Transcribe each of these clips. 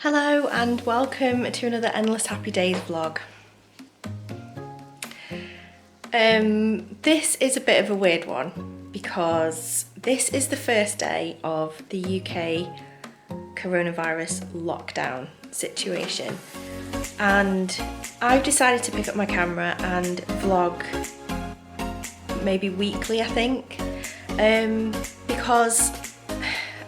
Hello and welcome to another Endless Happy Days vlog. This is a bit of a weird one because this is the first day of the UK coronavirus lockdown situation, and I've decided to pick up my camera and vlog maybe weekly, I think, because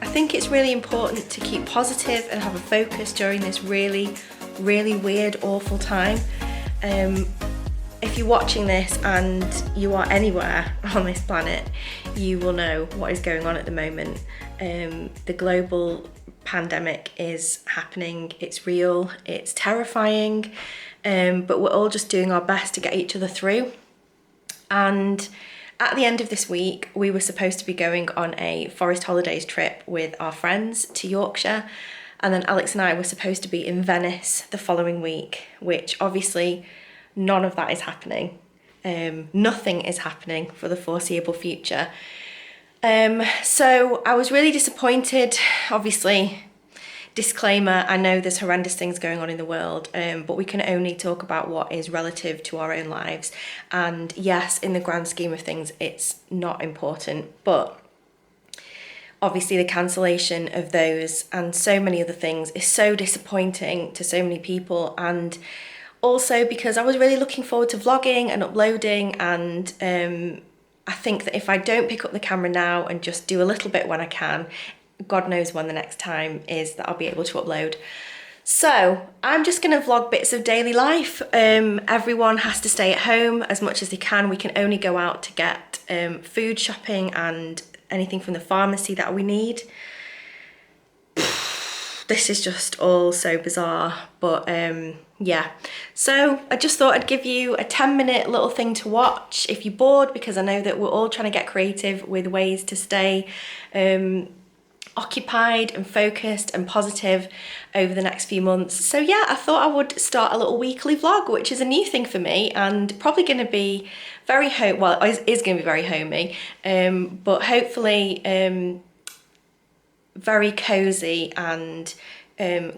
I think it's really important to keep positive and have a focus during this really weird, awful time. If you're watching this and you are anywhere on this planet, you will know what is going on at the moment. The global pandemic is happening, it's real, it's terrifying, but we're all just doing our best to get each other through. And at the end of this week, we were supposed to be going on a forest holidays trip with our friends to Yorkshire, and then Alex and I were supposed to be in Venice the following week, which obviously none of that is happening. Nothing is happening for the foreseeable future. So I was really disappointed. Obviously, disclaimer, I know there's horrendous things going on in the world, but we can only talk about what is relative to our own lives. And yes, in the grand scheme of things, it's not important, but obviously the cancellation of those and so many other things is so disappointing to so many people. And also because I was really looking forward to vlogging and uploading, and I think that if I don't pick up the camera now and just do a little bit when I can, God knows when the next time is that I'll be able to upload. So I'm just going to vlog bits of daily life. Everyone has to stay at home as much as they can. We can only go out to get food shopping and anything from the pharmacy that we need. This is just all so bizarre, but yeah. So I just thought I'd give you a 10-minute little thing to watch if you're bored, because I know that we're all trying to get creative with ways to stay occupied and focused and positive over the next few months. So yeah, I thought I would start a little weekly vlog, which is a new thing for me and probably going to be very well, it is going to be very homey, but hopefully very cozy and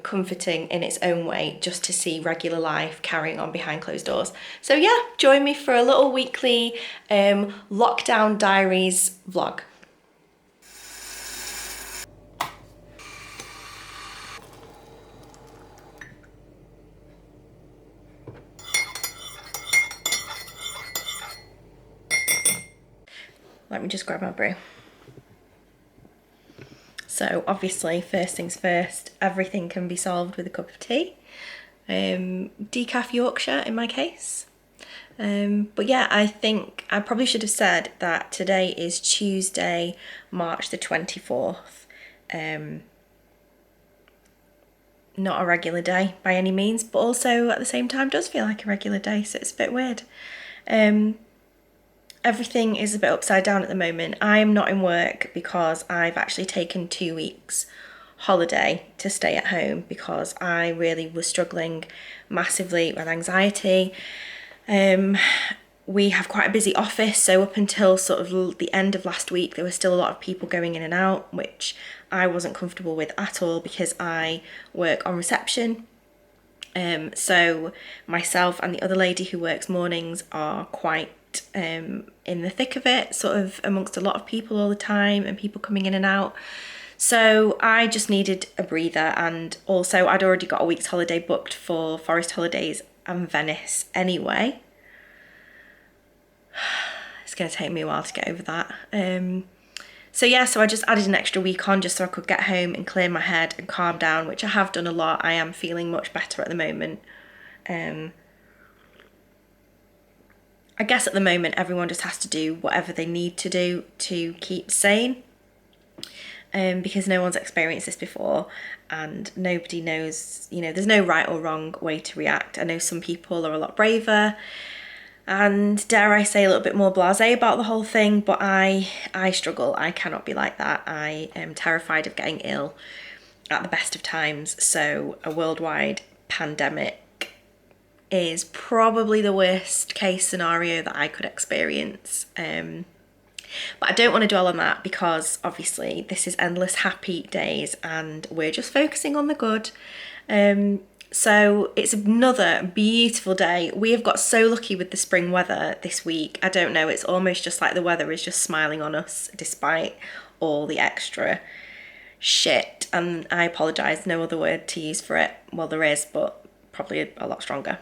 comforting in its own way, just to see regular life carrying on behind closed doors. So yeah, join me for a little weekly lockdown diaries vlog. Let me just grab my brew. So obviously, first things first, everything can be solved with a cup of tea. Decaf Yorkshire in my case. But yeah, I think I probably should have said that today is Tuesday, March the 24th. Not a regular day by any means, but also at the same time does feel like a regular day, so it's a bit weird. Everything is a bit upside down at the moment. I am not in work because I've actually taken 2 weeks holiday to stay at home because I really was struggling massively with anxiety. We have quite a busy office, so up until sort of the end of last week there were still a lot of people going in and out, which I wasn't comfortable with at all because I work on reception. So myself and the other lady who works mornings are quite in the thick of it, sort of amongst a lot of people all the time and people coming in and out. So I just needed a breather, and also I'd already got a week's holiday booked for forest holidays and Venice anyway. It's going to take me a while to get over that. So yeah, so I just added an extra week on just so I could get home and clear my head and calm down, which I have done a lot. I am feeling much better at the moment. I guess at the moment everyone just has to do whatever they need to do to keep sane, because no one's experienced this before and nobody knows, you know, there's no right or wrong way to react. I know some people are a lot braver and, dare I say, a little bit more blasé about the whole thing, but I struggle. I cannot be like that. I am terrified of getting ill at the best of times, so a worldwide pandemic is probably the worst case scenario that I could experience. But I don't want to dwell on that because obviously this is endless happy days and we're just focusing on the good. So it's another beautiful day. We have got so lucky with the spring weather this week. I don't know, it's almost just like the weather is just smiling on us despite all the extra shit. And I apologise, no other word to use for it. Well, there is, but probably a lot stronger.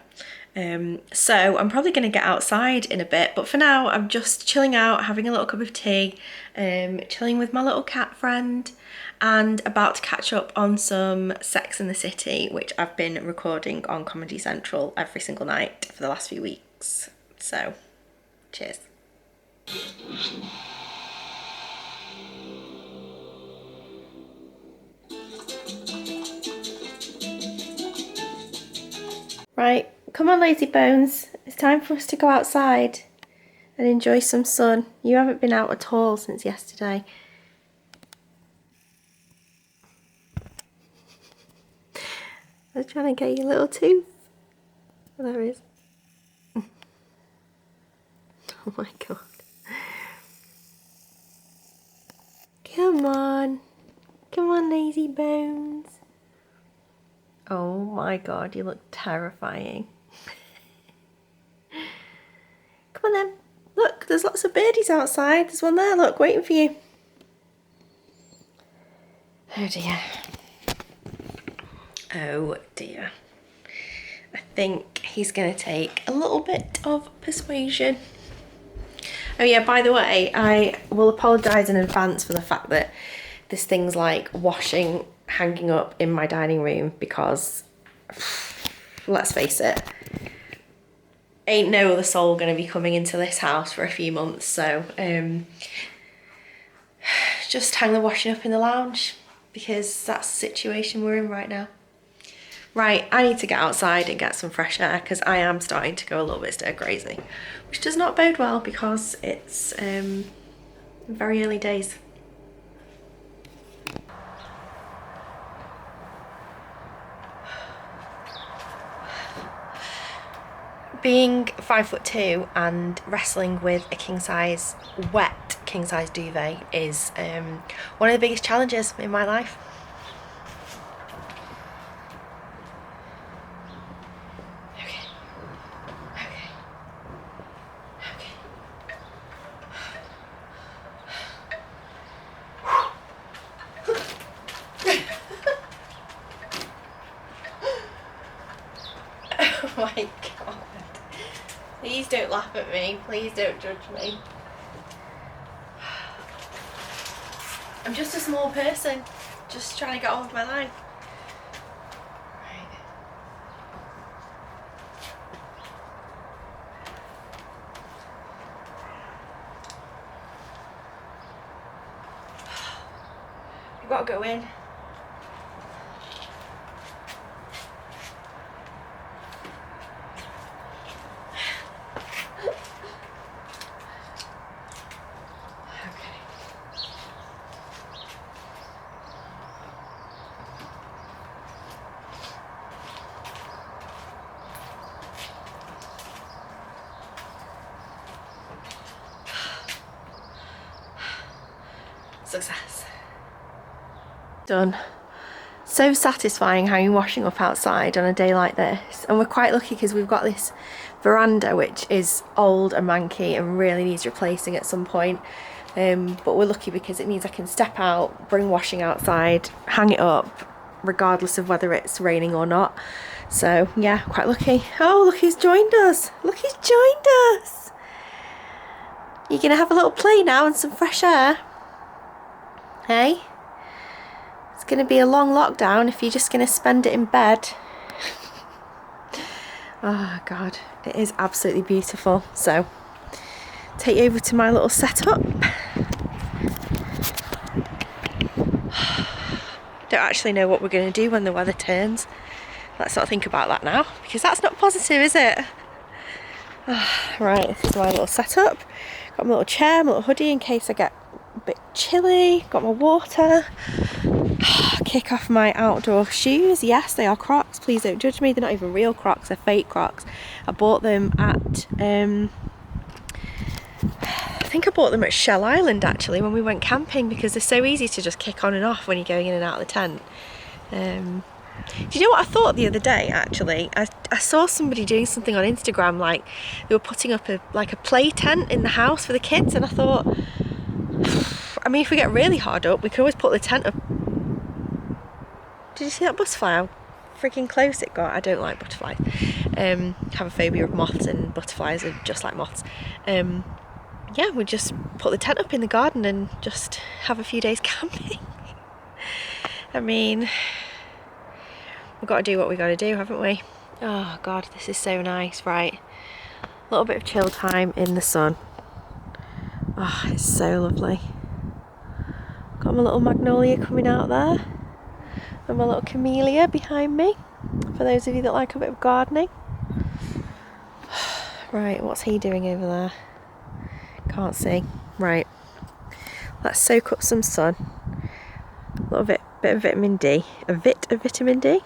So I'm probably going to get outside in a bit, but for now I'm just chilling out, having a little cup of tea, chilling with my little cat friend, and about to catch up on some Sex and the City, which I've been recording on Comedy Central every single night for the last few weeks. So, cheers. Right, come on lazy bones, it's time for us to go outside and enjoy some sun. You haven't been out at all since yesterday. I was trying to get your little tooth. Oh, there it is. Oh my god. Come on. Come on, lazy bones. Oh my god, you look terrifying. Come on then. Look, there's lots of birdies outside. There's one there, look, waiting for you. Oh dear. Oh dear. I think he's going to take a little bit of persuasion. Oh yeah, by the way, I will apologise in advance for the fact that there's things like washing hanging up in my dining room because, let's face it, ain't no other soul going to be coming into this house for a few months, so just hang the washing up in the lounge because that's the situation we're in right now. Right, I need to get outside and get some fresh air because I am starting to go a little bit stir crazy, which does not bode well because it's very early days. Being 5'2" and wrestling with a wet king size duvet is one of the biggest challenges in my life. Oh my god. Please don't laugh at me. Please don't judge me. I'm just a small person, just trying to get on with my life. Right. We've got to go in. Success. Done. So satisfying hanging washing up outside on a day like this, and we're quite lucky because we've got this veranda which is old and manky and really needs replacing at some point, but we're lucky because it means I can step out, bring washing outside, hang it up regardless of whether it's raining or not. So yeah, quite lucky. Oh, look who's joined us. Look who's joined us. You're gonna have a little play now and some fresh air. Hey, it's going to be a long lockdown if you're just going to spend it in bed. Oh God, it is absolutely beautiful. So, take you over to my little setup. Don't actually know what we're going to do when the weather turns. Let's not think about that now, because that's not positive, is it? Right, this is my little setup. Got my little chair, my little hoodie in case I get a bit chilly. Got my water. Kick off my outdoor shoes. Yes, they are Crocs. Please don't judge me. They're not even real Crocs. They're fake Crocs. I bought them at think I bought them at Shell Island actually when we went camping, because they're so easy to just kick on and off when you're going in and out of the tent. Do you know what I thought the other day actually? I saw somebody doing something on Instagram, like they were putting up a play tent in the house for the kids, and I thought, I mean, if we get really hard up, we could always put the tent up. Did you see that butterfly? How freaking close it got. I don't like butterflies. Have a phobia of moths, and butterflies are just like moths. Yeah, we just put the tent up in the garden and just have a few days camping. I mean, we've got to do what we got to do, haven't we? Oh God, this is so nice. Right, a little bit of chill time in the sun. Oh, it's so lovely. Got my little magnolia coming out there, and my little camellia behind me, for those of you that like a bit of gardening. Right, what's he doing over there? Can't see. Right, let's soak up some sun. A little bit of vitamin D. A bit of vitamin D.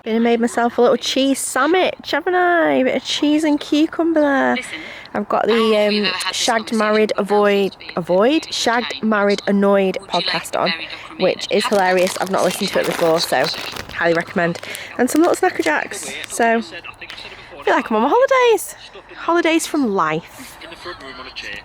Been and made myself a little cheese sandwich, haven't I? A bit of cheese and cucumber there. I've got the Shagged, Married, Shagged, Married, Annoyed podcast on, which is hilarious. I've not listened to it before, so highly recommend. And some little Snacker Jacks. So, I feel like I'm on my holidays. Holidays from life. In the front room on a chair.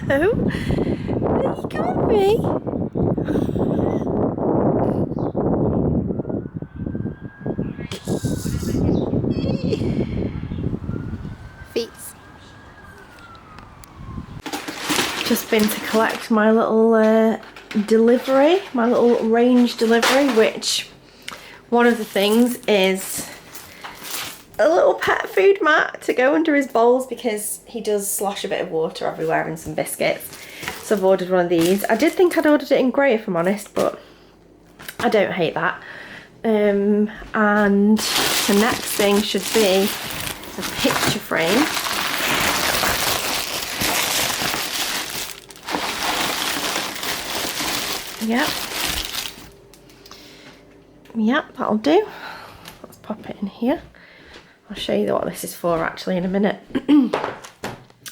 Hello? There you can't be. Feet. Just been to collect my little delivery, my little range delivery, which one of the things is a little pet food mat to go under his bowls, because he does slosh a bit of water everywhere, and some biscuits. So I've ordered one of these. I did think I'd ordered it in grey, if I'm honest, but I don't hate that. And the next thing should be a picture frame. Yep, that'll do. Let's pop it in here. I'll show you what this is for actually in a minute.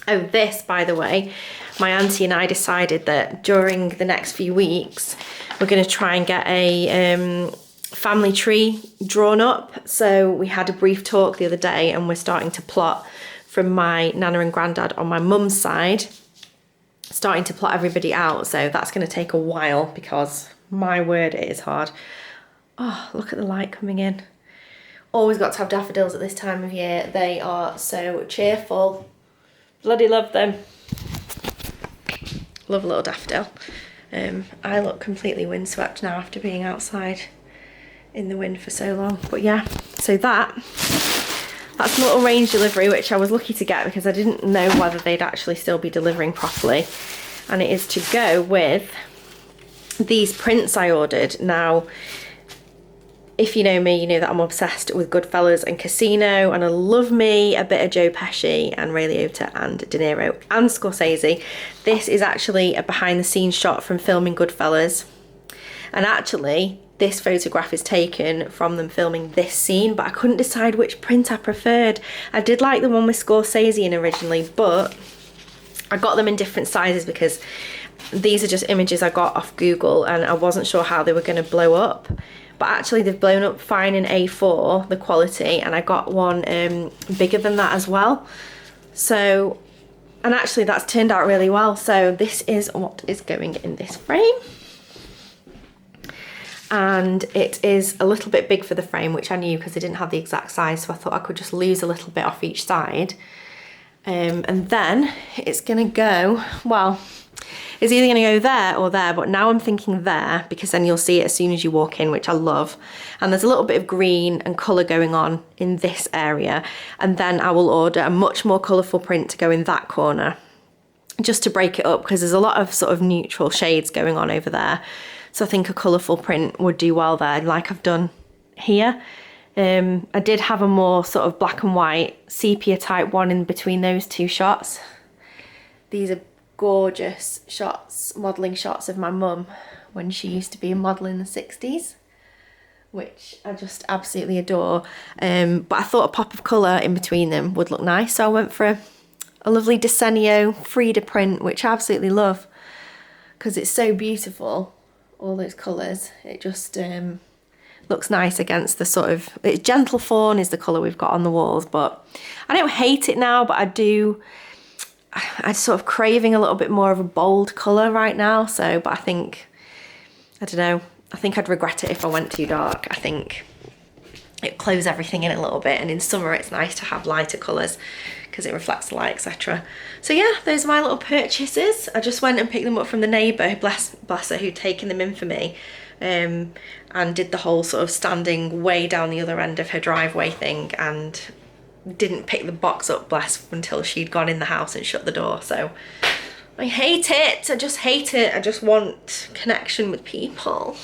Oh, this, by the way, my auntie and I decided that during the next few weeks, we're going to try and get a family tree drawn up. So we had a brief talk the other day, and we're starting to plot from my nana and granddad on my mum's side, starting to plot everybody out. So that's going to take a while, because my word, it is hard. Oh, look at the light coming in. Always got to have daffodils at this time of year. They are so cheerful. Bloody love them. Love a little daffodil. I look completely windswept now after being outside in the wind for so long. But yeah, so that's a little range delivery, which I was lucky to get because I didn't know whether they'd actually still be delivering properly. And it is to go with these prints I ordered. Now, if you know me, you know that I'm obsessed with Goodfellas and Casino, and I love me a bit of Joe Pesci and Ray Liotta and De Niro and Scorsese. This is actually a behind the scenes shot from filming Goodfellas. And actually, this photograph is taken from them filming this scene, but I couldn't decide which print I preferred. I did like the one with Scorsese in originally, but I got them in different sizes because these are just images I got off Google, and I wasn't sure how they were going to blow up, but actually they've blown up fine in A4, the quality, and I got one bigger than that as well. So, and actually that's turned out really well. So this is what is going in this frame. And it is a little bit big for the frame, which I knew because I didn't have the exact size, so I thought I could just lose a little bit off each side. And then it's gonna go, well, it's either gonna go there or there, but now I'm thinking there, because then you'll see it as soon as you walk in, which I love. And there's a little bit of green and colour going on in this area, and then I will order a much more colourful print to go in that corner, just to break it up, because there's a lot of sort of neutral shades going on over there. So I think a colourful print would do well there, like I've done here. I did have a more sort of black and white sepia type one in between those two shots. These are gorgeous shots, modelling shots of my mum when she used to be a model in the 60s, which I just absolutely adore. But I thought a pop of colour in between them would look nice, so I went for a lovely Desenio Frida print, which I absolutely love because it's so beautiful, all those colours. It just looks nice against the sort of, it's gentle fawn is the colour we've got on the walls, but I don't hate it now, but I'm sort of craving a little bit more of a bold colour right now. So, but I don't know, I think I'd regret it if I went too dark. I think it closes everything in a little bit, and in summer it's nice to have lighter colours because it reflects the light, etc. So yeah, those are my little purchases. I just went and picked them up from the neighbour, bless her, who'd taken them in for me. And did the whole sort of standing way down the other end of her driveway thing, and didn't pick the box up, bless, until she'd gone in the house and shut the door. So I hate it. I just hate it. I just want connection with people.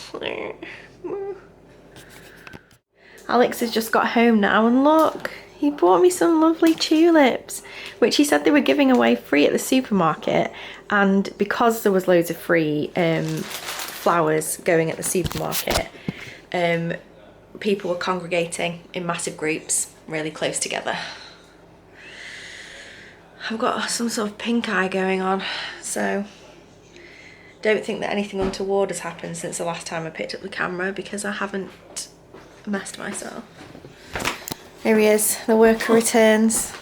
Alex has just got home now, and look, he bought me some lovely tulips, which he said they were giving away free at the supermarket. And because there was loads of free flowers going at the supermarket, people were congregating in massive groups really close together. I've got some sort of pink eye going on, so don't think that anything untoward has happened since the last time I picked up the camera, because I haven't messed myself. Here he is, the worker returns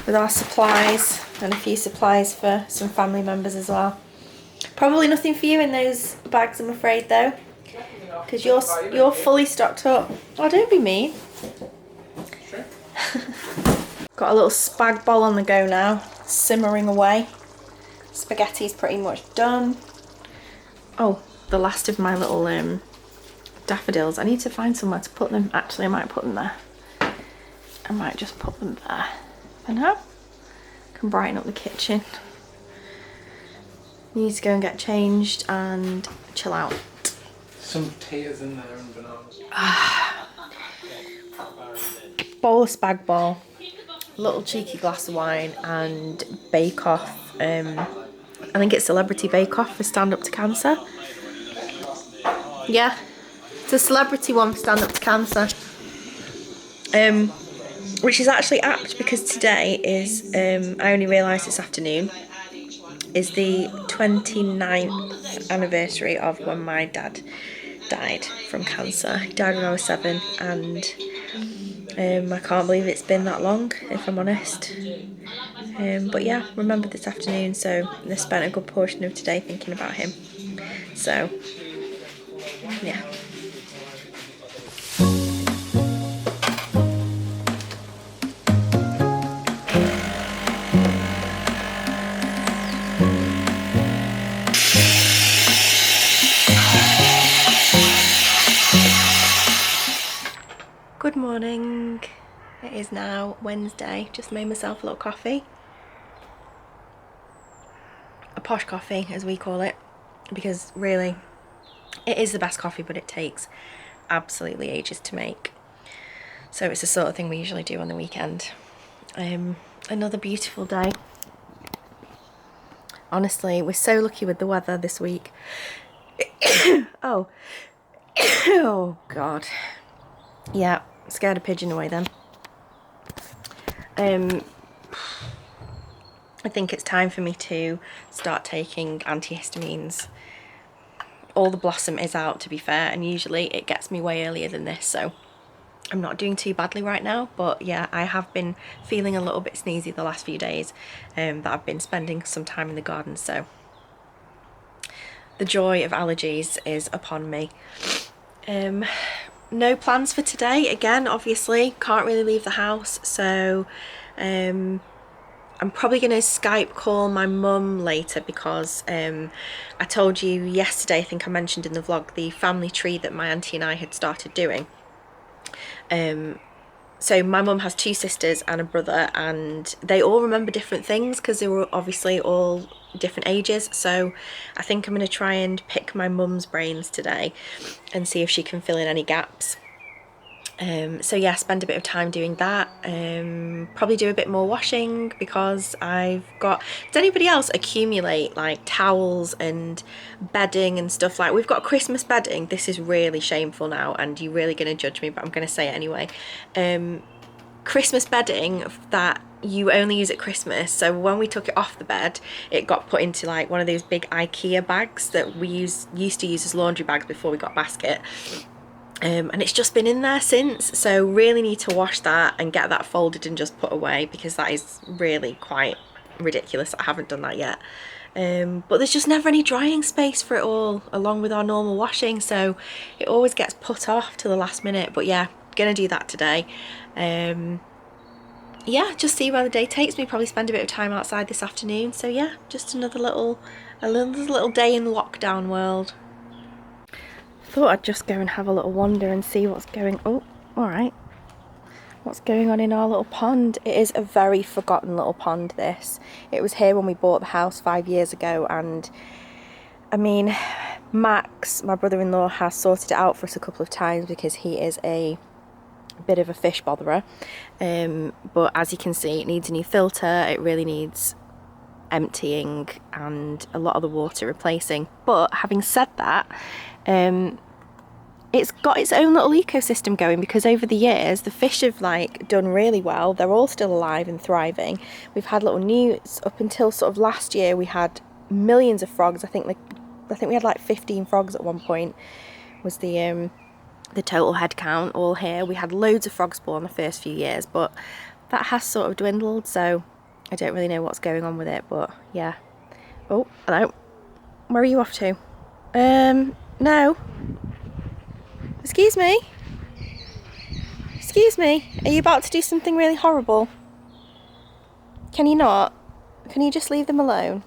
with our supplies, and a few supplies for some family members as well. Probably nothing for you in those bags, I'm afraid, though, because you're fully stocked up. Oh, don't be mean. Sure. Got a little spag bol on the go now, simmering away. Spaghetti's pretty much done. Oh, the last of my little daffodils. I need to find somewhere to put them. Actually, I might put them there. I might just put them there for now. Can brighten up the kitchen. Need to go and get changed and chill out. Some potatoes in there and bananas. Bowl of spag bol, little cheeky glass of wine, and Bake Off. I think it's Celebrity Bake Off for Stand Up to Cancer. Yeah, it's a celebrity one for Stand Up to Cancer. Which is actually apt because today is, I only realised this afternoon, is the 29th anniversary of when my dad died from cancer. He died when I was 7, and I can't believe it's been that long, if I'm honest. But yeah, remembered this afternoon, so I spent a good portion of today thinking about him. So, yeah. Good morning. It is now Wednesday. Just made myself a little coffee. A posh coffee, as we call it, because really it is the best coffee, but it takes absolutely ages to make. So it's the sort of thing we usually do on the weekend. Another beautiful day. Honestly, we're so lucky with the weather this week. Oh. Oh God. Yeah, scared a pigeon away then. I think it's time for me to start taking antihistamines. All the blossom is out, to be fair, and usually it gets me way earlier than this, so I'm not doing too badly right now. But yeah, I have been feeling a little bit sneezy the last few days, that I've been spending some time in the garden, so the joy of allergies is upon me. No plans for today. Again, obviously can't really leave the house, so I'm probably going to Skype call my mum later because I told you yesterday, I think I mentioned in the vlog, the family tree that my auntie and I had started doing. So my mum has 2 sisters and a brother, and they all remember different things because they were obviously all different ages. So I think I'm going to try and pick my mum's brains today and see if she can fill in any gaps. So yeah, spend a bit of time doing that. Probably do a bit more washing because I've got... Does anybody else accumulate like towels and bedding and stuff? Like, we've got Christmas bedding. This is really shameful now and you're really going to judge me, but I'm going to say it anyway. Christmas bedding that you only use at Christmas. So when we took it off the bed, it got put into like one of those big IKEA bags that we used to use as laundry bags before we got a basket. And it's just been in there since, so really need to wash that and get that folded and just put away because that is really quite ridiculous. I haven't done that yet. But there's just never any drying space for it all along with our normal washing, so it always gets put off to the last minute. But yeah, gonna do that today. Yeah, just see where the day takes me. Probably spend a bit of time outside this afternoon. So yeah, just another little day in the lockdown world. Thought I'd just go and have a little wander and see what's going... Oh, alright. What's going on in our little pond. It is a very forgotten little pond, this. It was here when we bought the house 5 years ago, and I mean, Max, my brother-in-law, has sorted it out for us a couple of times because he is a bit of a fish botherer. But as you can see, it needs a new filter. It really needs emptying and a lot of the water replacing. But having said that, it's got its own little ecosystem going because over the years the fish have like done really well. They're all still alive and thriving. We've had little newts. Up until sort of last year we had millions of frogs. I think we had like 15 frogs at one point was the total head count all here. We had loads of frog spawn the first few years, but that has sort of dwindled, so I don't really know what's going on with it. But yeah. Oh, hello. Where are you off to? No. Excuse me? Excuse me? Are you about to do something really horrible? Can you not? Can you just leave them alone?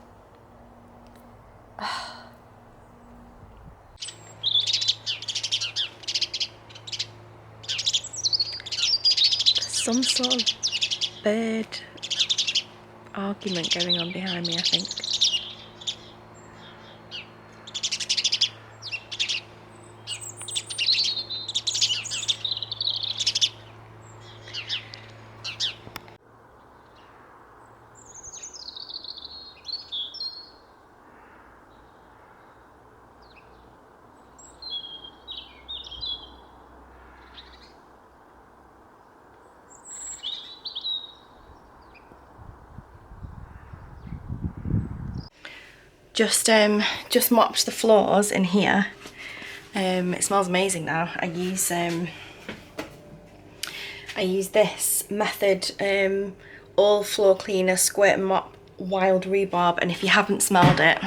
Some sort of bird argument going on behind me, I think. Just mopped the floors in here. It smells amazing now. I use this method, all floor cleaner, squirt and mop, wild rhubarb, and if you haven't smelled it,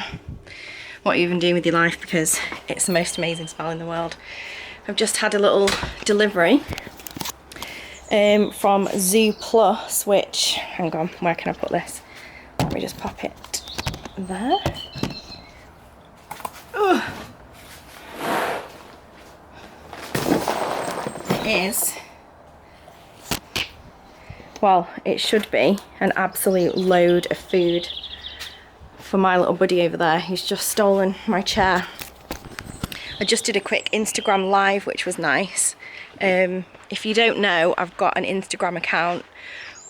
what are you even doing with your life, because it's the most amazing smell in the world. I've just had a little delivery from Zoo Plus, which, hang on, where can I put this? Let me just pop it there. Ugh. It is, well, it should be an absolute load of food for my little buddy over there who's just stolen my chair. I just did a quick Instagram live, which was nice. If you don't know, I've got an Instagram account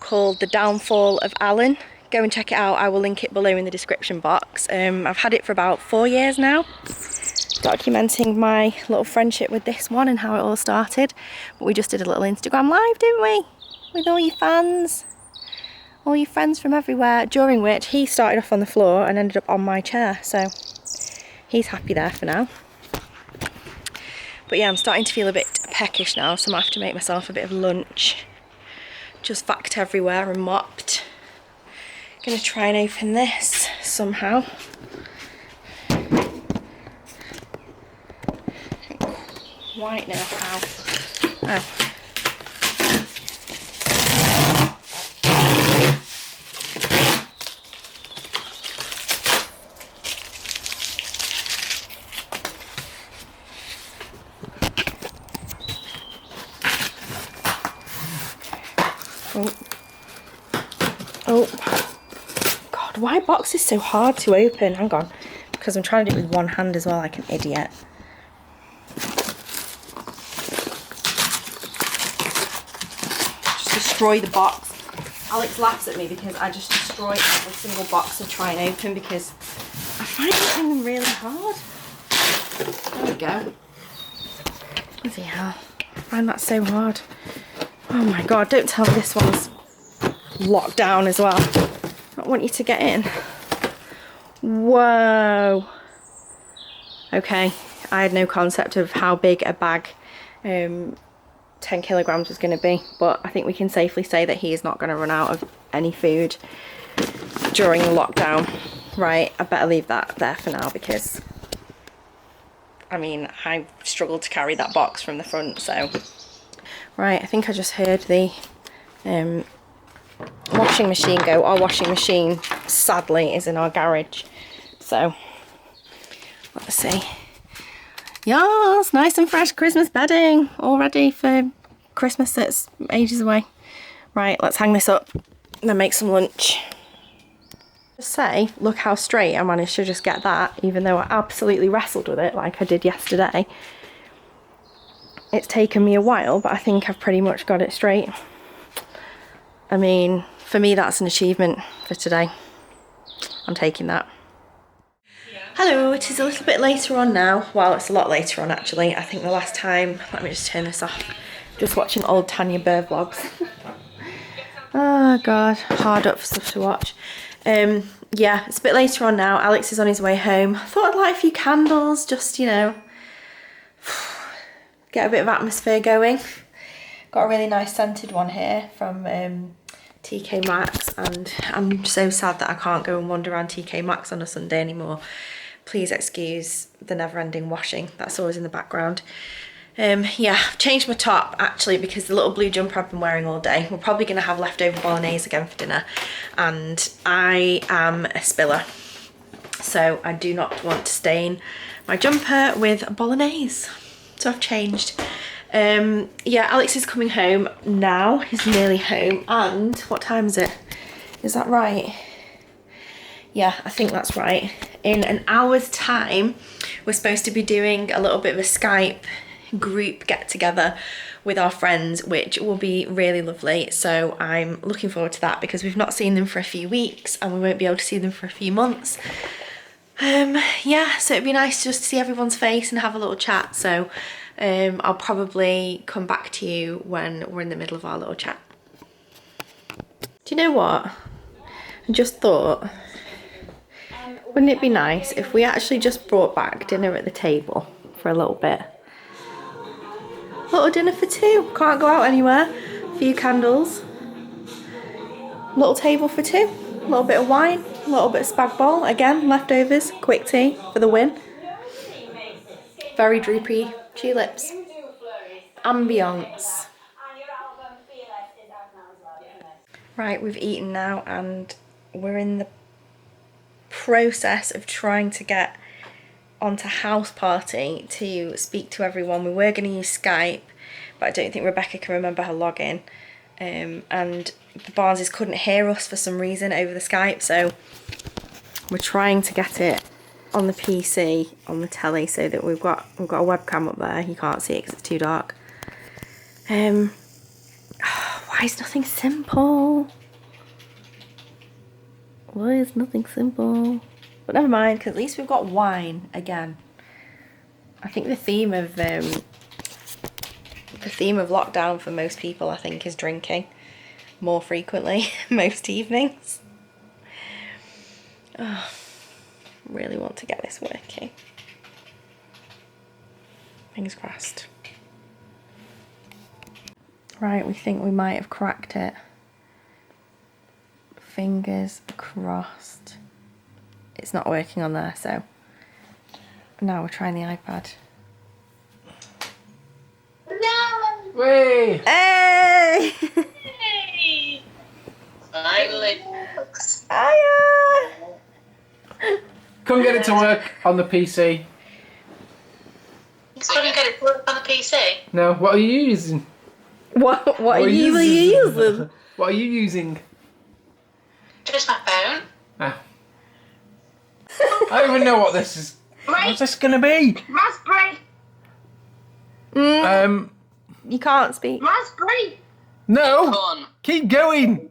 called The Downfall of Alan. Go and check it out. I will link it below in the description box. I've had it for about 4 years now, documenting my little friendship with this one and how it all started. But we just did a little Instagram live, didn't we? With all your fans. all your friends from everywhere, during which he started off on the floor and ended up on my chair, so he's happy there for now. But yeah, I'm starting to feel a bit peckish now, so I might have to make myself a bit of lunch. Just vacuumed everywhere and mopped. Gonna try and open this somehow. Quite know how. Oh. Oh. God, why are boxes so hard to open? Hang on. Because I'm trying to do it with one hand as well, like an idiot. Destroy the box. Alex laughs at me because I just destroy every single box I try and open because I find opening them really hard. There we go. Bloody hell. I find that so hard. Oh my god, don't tell me this one's locked down as well. I don't want you to get in. Whoa. Okay, I had no concept of how big a bag 10 kilograms was going to be, but I think we can safely say that he is not going to run out of any food during the lockdown. Right, I better leave that there for now because I mean I struggled to carry that box from the front. So right, I think I just heard the washing machine go. Our washing machine sadly is in our garage, so let's see. Yes, nice and fresh Christmas bedding, all ready for Christmas that's ages away. Right, let's hang this up and then make some lunch. Just say, look how straight I managed to just get that, even though I absolutely wrestled with it like I did yesterday. It's taken me a while, but I think I've pretty much got it straight. I mean, for me that's an achievement for today. I'm taking that. Hello, it is a little bit later on now. Well, it's a lot later on actually. I think the last time, let me just turn this off. Just watching old Tanya Burr vlogs. Oh god, hard up for stuff to watch. Yeah, it's a bit later on now. Alex is on his way home. I thought I'd light a few candles, just, you know, get a bit of atmosphere going. Got a really nice scented one here from TK Maxx, and I'm so sad that I can't go and wander around TK Maxx on a Sunday anymore. Please excuse the never-ending washing that's always in the background. Yeah, I've changed my top actually because the little blue jumper I've been wearing all day. We're probably going to have leftover bolognese again for dinner, and I am a spiller, so I do not want to stain my jumper with bolognese. So I've changed. Yeah, Alex is coming home now. He's nearly home, and what time is it? Is that right? Yeah, I think that's right. In an hour's time, we're supposed to be doing a little bit of a Skype group get together with our friends, which will be really lovely. So I'm looking forward to that because we've not seen them for a few weeks and we won't be able to see them for a few months. Yeah, so it'd be nice just to see everyone's face and have a little chat. So I'll probably come back to you when we're in the middle of our little chat. Do you know what? I just thought, wouldn't it be nice if we actually just brought back dinner at the table for a little bit? Little dinner for two, can't go out anywhere. A few candles. Little table for two. A little bit of wine, a little bit of spag bol. Again, leftovers, quick tea for the win. Very droopy tulips. Ambience. Right, we've eaten now and we're in the process of trying to get onto House Party to speak to everyone. We were going to use Skype, but I don't think Rebecca can remember her login. And the Barneses couldn't hear us for some reason over the Skype, so we're trying to get it on the PC, on the telly, so that we've got a webcam up there. You can't see it because it's too dark. Why is nothing simple? Why is nothing simple? But never mind, because at least we've got wine again. I think the theme of lockdown for most people, I think, is drinking. more frequently most evenings. Oh, really want to get this working. Fingers crossed. Right, we think we might have cracked it. Fingers crossed. It's not working on there, so now we're trying the iPad. No! Way! Hey! Hey! Finally. Hiya! Couldn't get it to work on the PC. Couldn't get it to work on the PC. No, what are you using? What are you using? What are you using? Just my phone. Ah. I don't even know what this is. What's this gonna be? Raspberry! You can't speak. Raspberry! No! Corn. Keep going!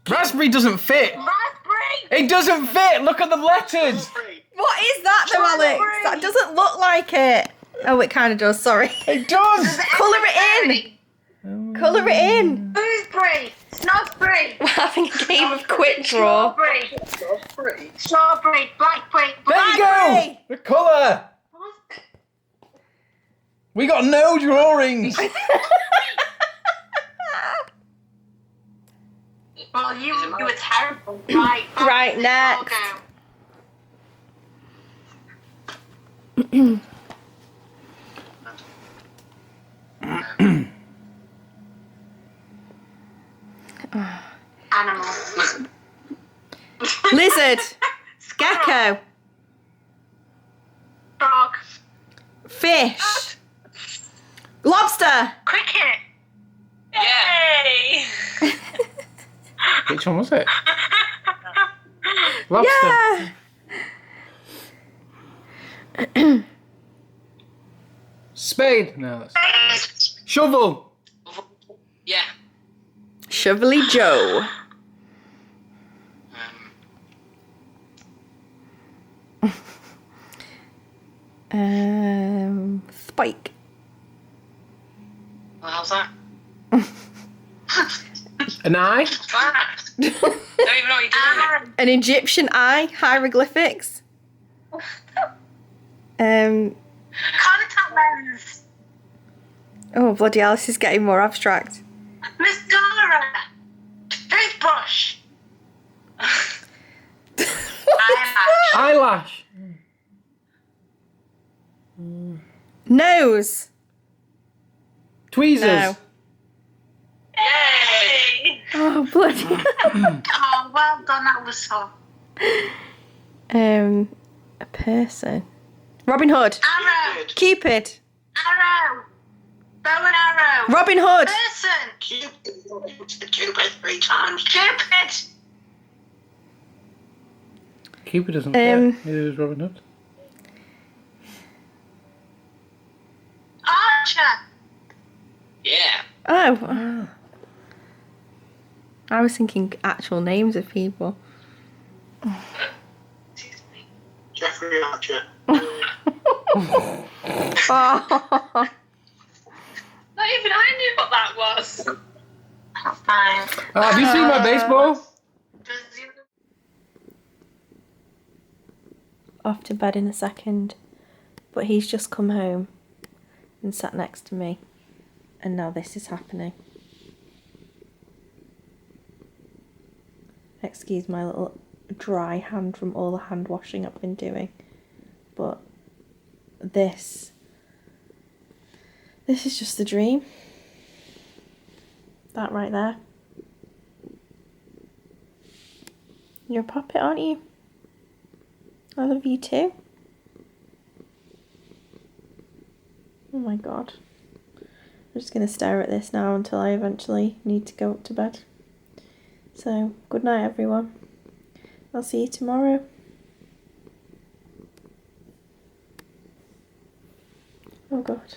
Raspberry doesn't fit! Raspberry! It doesn't fit! Look at the letters! What is that though, Alex? That doesn't look like it. Oh, it kind of does, sorry. It does! Colour it in! Colour it in! Gooseberry! Snozzberry! We're having a game of quick draw. Strawberry! Strawberry! Blackberry! There you go! The colour! We got no drawings! Well, you were terrible. Right. Right, next. Animal. Lizard. Gecko. Frog. Fish. Lobster. Cricket. Yay! Which one was it? Lobster. Yeah. Spade. No, that's... Shovel. Yeah. Shovelly Joe. Spike. Well, how's that? An eye. Don't even know what you're doing. An Egyptian eye. Hieroglyphics. Contact lens. Oh, bloody hell, this is getting more abstract. Mascara. Toothbrush. Eyelash. Eyelash. Nose. Tweezers. No. Yay! Oh, bloody Oh, well done. That was so. A person. Robin Hood. Arrow. Cupid. Arrow. Bow and arrow. Robin Hood. Person. Cupid 3 times. Cupid. Cupid doesn't fit. Neither does Robin Hood. Archer. Yeah. Oh. I was thinking actual names of people. Jeffrey Archer. Oh. Not even I knew what that was. That's fine. Have you seen my baseball? Off to bed in a second. But he's just come home and sat next to me. And now this is happening. Excuse my little dry hand from all the hand washing I've been doing. But this is just a dream. That right there. You're a puppet, aren't you? I love you too. Oh my god. I'm just going to stare at this now until I eventually need to go up to bed. So, good night everyone. I'll see you tomorrow. Oh god.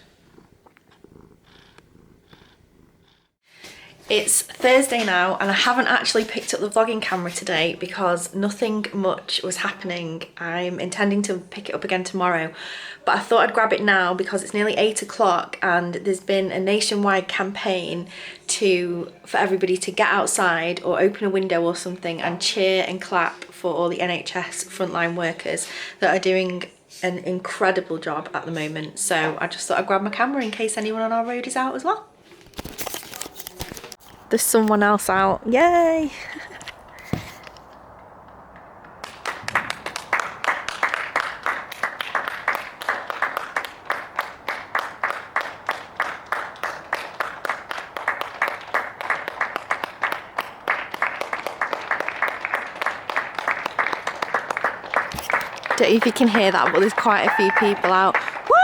It's Thursday now and I haven't actually picked up the vlogging camera today because nothing much was happening. I'm intending to pick it up again tomorrow, but I thought I'd grab it now because it's nearly 8 o'clock and there's been a nationwide campaign for everybody to get outside or open a window or something and cheer and clap for all the NHS frontline workers that are doing an incredible job at the moment. So I just thought I'd grab my camera in case anyone on our road is out as well. There's someone else out. Yay! Don't know if you can hear that, but there's quite a few people out. Woo!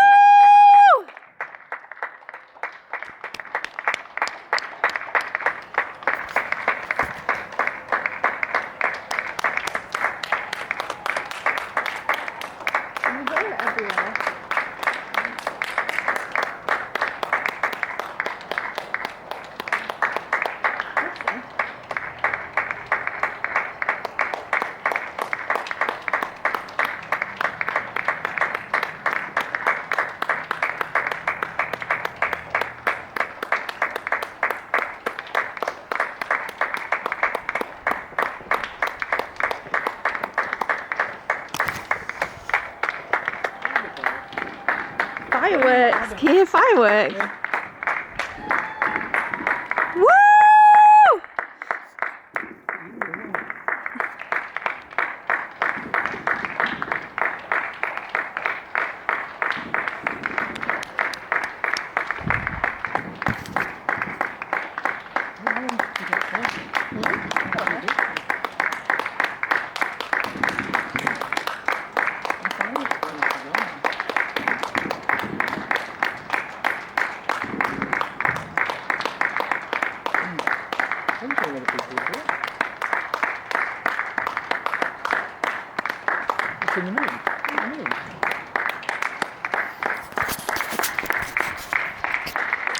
Fireworks! Can you hear fireworks? Woo!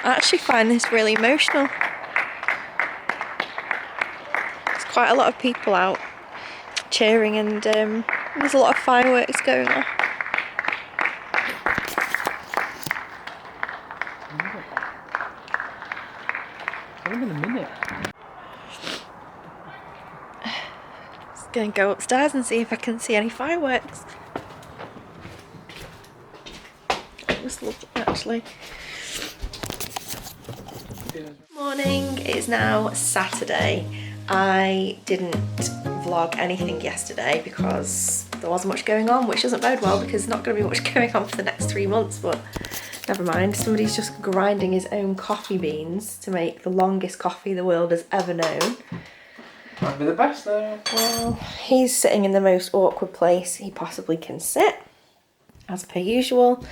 I actually find this really emotional. There's quite a lot of people out cheering and there's a lot of fireworks going on. Just gonna go upstairs and see if I can see any fireworks. It was lovely actually. Morning, it's now Saturday. I didn't vlog anything yesterday because there wasn't much going on, which doesn't bode well because there's not going to be much going on for the next 3 months, but never mind. Somebody's just grinding his own coffee beans to make the longest coffee the world has ever known. Might be the best though. Well, he's sitting in the most awkward place he possibly can sit, as per usual.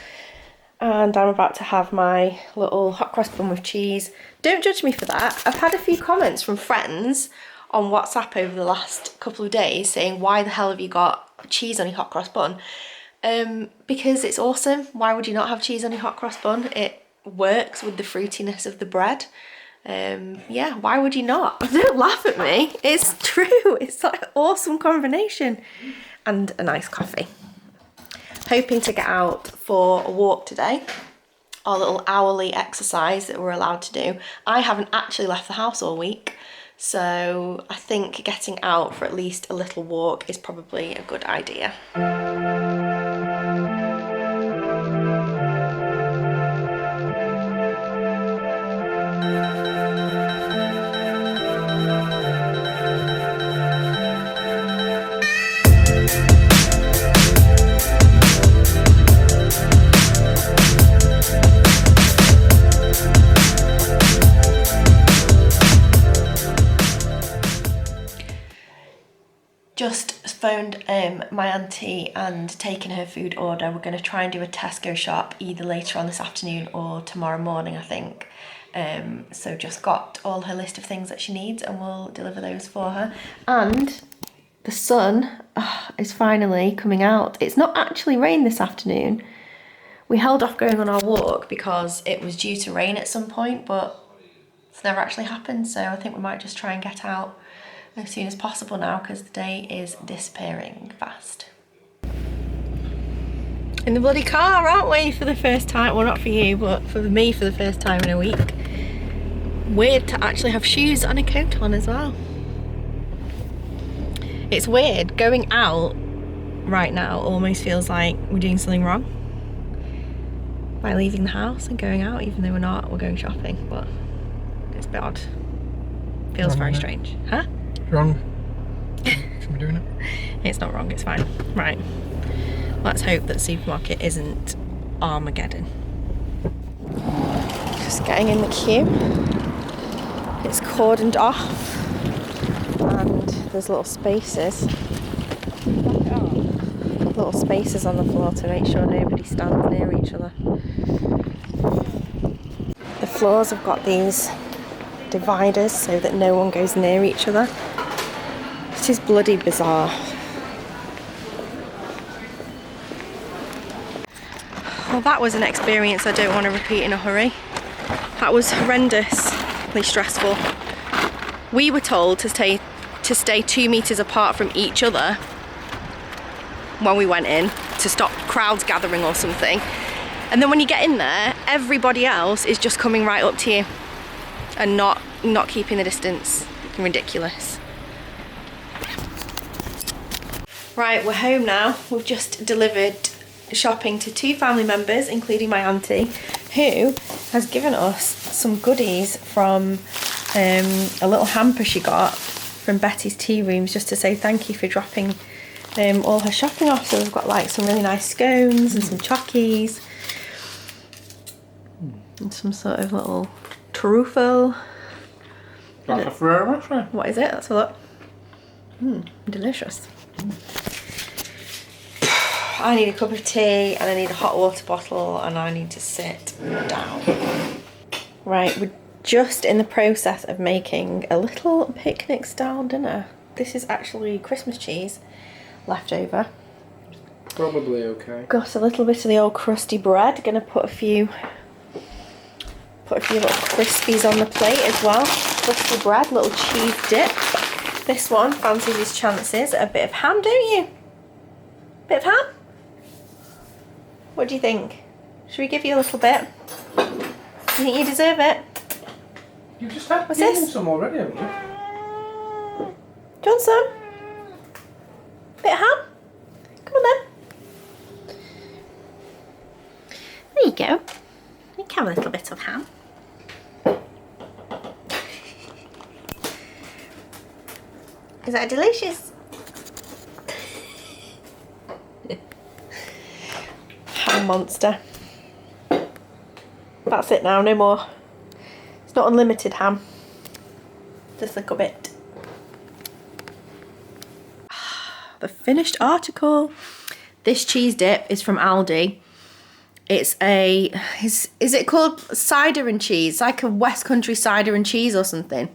And I'm about to have my little hot cross bun with cheese. Don't judge me for that. I've had a few comments from friends on WhatsApp over the last couple of days saying, why the hell have you got cheese on your hot cross bun? Because it's awesome. Why would you not have cheese on your hot cross bun? It works with the fruitiness of the bread. Yeah, why would you not? Don't laugh at me. It's true. It's like an awesome combination. And a nice coffee. Hoping to get out for a walk today, our little hourly exercise that we're allowed to do. I haven't actually left the house all week, so I think getting out for at least a little walk is probably a good idea. Just phoned my auntie and taken her food order. We're going to try and do a Tesco shop either later on this afternoon or tomorrow morning, I think. So just got all her list of things that she needs and we'll deliver those for her. And the sun is finally coming out. It's not actually rained this afternoon. We held off going on our walk because it was due to rain at some point, but it's never actually happened, so I think we might just try and get out as soon as possible now because the day is disappearing fast. In the bloody car, aren't we, for the first time? Well, not for you, but for me for the first time in a week. Weird to actually have shoes and a coat on as well. It's weird, going out right now almost feels like we're doing something wrong by leaving the house and going out, even though we're not, we're going shopping, but it's a bit odd. Feels Wrong, very strange. Huh? Wrong. Should we be doing it? It's not wrong, it's fine. Right. Let's hope that the supermarket isn't Armageddon. Just getting in the queue. It's cordoned off and there's little spaces. Little spaces on the floor to make sure nobody stands near each other. The floors have got these dividers so that no one goes near each other. It is bloody bizarre. Well, that was an experience I don't want to repeat in a hurry. That was horrendously stressful. We were told to stay 2 meters apart from each other when we went in to stop crowds gathering or something. And then when you get in there, everybody else is just coming right up to you and not keeping the distance. Ridiculous. Right, we're home now. We've just delivered shopping to 2 family members, including my auntie, who has given us some goodies from a little hamper she got from Betty's Tea Rooms, just to say thank you for dropping all her shopping off. So we've got like some really nice scones and some chockies and some sort of little truffle. Like a Ferrero Rocher. What is it? That's a lot. Delicious. I need a cup of tea and I need a hot water bottle and I need to sit down. Right, we're just in the process of making a little picnic style dinner. This is actually Christmas cheese left over. Probably okay. Got a little bit of the old crusty bread. Gonna put a few little crispies on the plate as well. Crusty bread, little cheese dip. This one fancies his chances at a bit of ham, don't you? Bit of ham? What do you think? Should we give you a little bit? Do you think you deserve it? You've just had What's this? some already, haven't you? Do you want some? Bit of ham? Come on then. There you go. You can have a little bit of ham. Is that delicious? Ham monster. That's it now, no more. It's not unlimited ham. Just a little bit. The finished article. This cheese dip is from Aldi. It's is it called cider and cheese? It's like a West Country cider and cheese or something.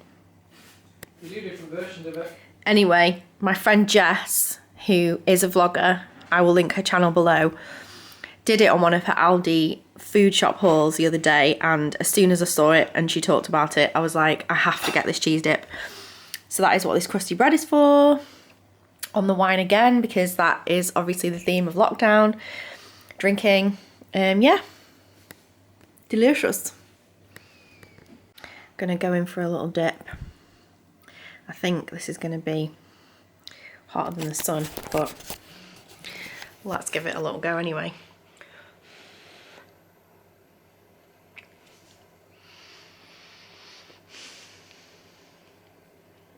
We do different versions of it. Anyway, my friend Jess, who is a vlogger, I will link her channel below, did it on one of her Aldi food shop hauls the other day, and as soon as I saw it and she talked about it, I was like, I have to get this cheese dip. So that is what this crusty bread is for. On the wine again, because that is obviously the theme of lockdown. Drinking. Yeah. Delicious. Gonna go in for a little dip. I think this is gonna be hotter than the sun, but let's give it a little go anyway.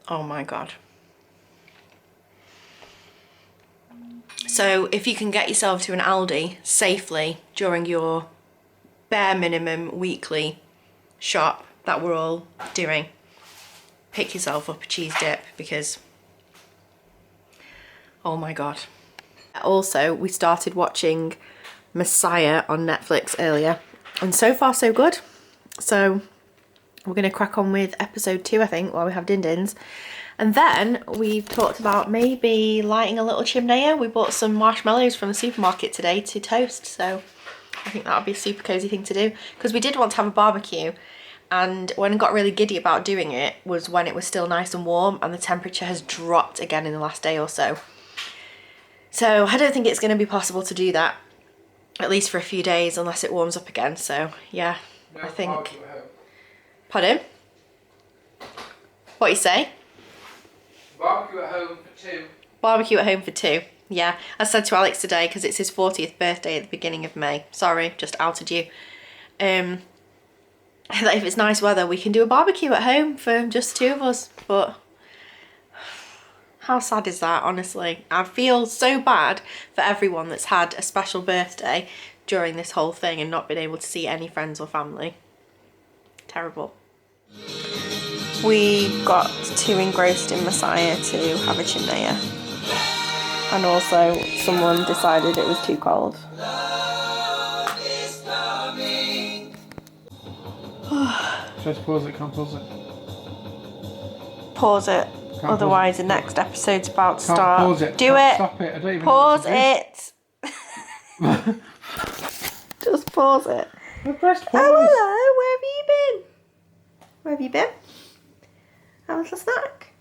Oh my God. So if you can get yourself to an Aldi safely during your bare minimum weekly shop that we're all doing, pick yourself up a cheese dip, because oh my God. Also, we started watching Messiah on Netflix earlier, and so far so good. So we're going to crack on with episode 2, I think, while we have din-dins. And then we've talked about maybe lighting a little chimney. We bought some marshmallows from the supermarket today to toast, so I think that would be a super cozy thing to do, because we did want to have a barbecue, And when I got really giddy about doing it was when it was still nice and warm, and the temperature has dropped again in the last day or so. So I don't think it's going to be possible to do that, at least for a few days, unless it warms up again. So yeah, No, I think... barbecue at home. Pardon? What you say? Barbecue at home for 2. Barbecue at home for 2. Yeah, I said to Alex today, because it's his 40th birthday at the beginning of May. Sorry, just outed you. That if it's nice weather, we can do a barbecue at home for just 2 of us. But how sad is that, honestly? I feel so bad for everyone that's had a special birthday during this whole thing and not been able to see any friends or family. Terrible. We got too engrossed in Messiah to have a chinaya. And also someone decided it was too cold. Just pause it, can't pause it. Pause it. Can't Otherwise pause it. the next episode's about to Can't start. pause it. Do Can't it. Stop it. I don't even Pause know what to it. Just pause it. do. I pressed pause. Oh, hello. Where have you been? Where have you been? Have a little snack.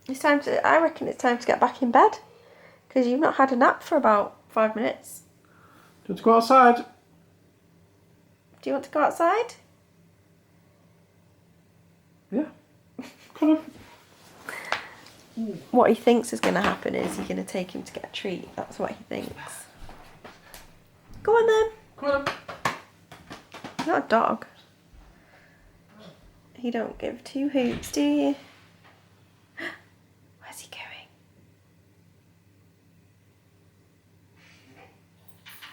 It's time to. I reckon it's time to get back in bed, because you've not had a nap for about 5 minutes. Let's go outside. Do you want to go outside? Yeah. Kind of. What he thinks is going to happen is you're going to take him to get a treat. That's what he thinks. Go on then. Come on. You're not a dog. You don't give 2 hoots, do you? Where's he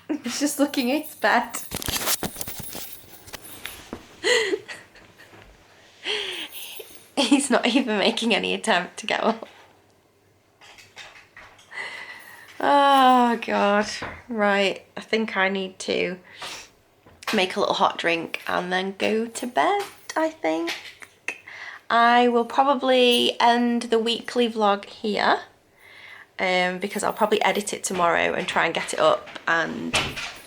going? He's just looking at his bed. He's not even making any attempt to get up. Oh God. Right, I think I need to make a little hot drink and then go to bed, I think. I will probably end the weekly vlog here, because I'll probably edit it tomorrow and try and get it up and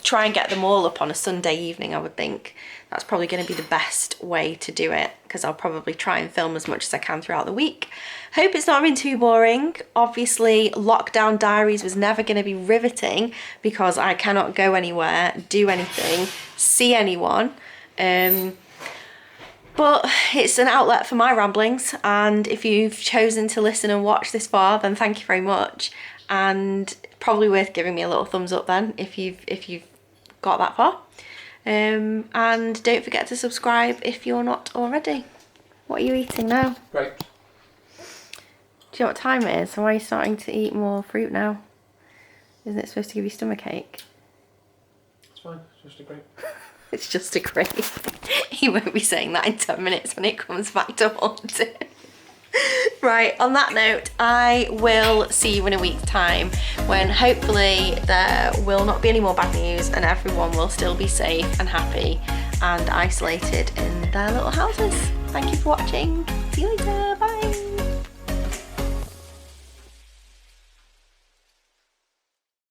try and get them all up on a Sunday evening. I would think that's probably going to be the best way to do it, because I'll probably try and film as much as I can throughout the week. Hope it's not been too boring. Obviously, lockdown diaries was never going to be riveting because I cannot go anywhere, do anything, see anyone. But it's an outlet for my ramblings, and if you've chosen to listen and watch this far, then thank you very much. And probably worth giving me a little thumbs up then if you've got that far. And don't forget to subscribe if you're not already. What are you eating now? Grapes. Do you know what time it is? So why are you starting to eat more fruit now? Isn't it supposed to give you stomachache? It's fine, it's just a grape. It's just a grape. He won't be saying that in 10 minutes when it comes back to haunt him. Right, on that note, I will see you in a week's time when hopefully there will not be any more bad news and everyone will still be safe and happy and isolated in their little houses. Thank you for watching. See you later. Bye.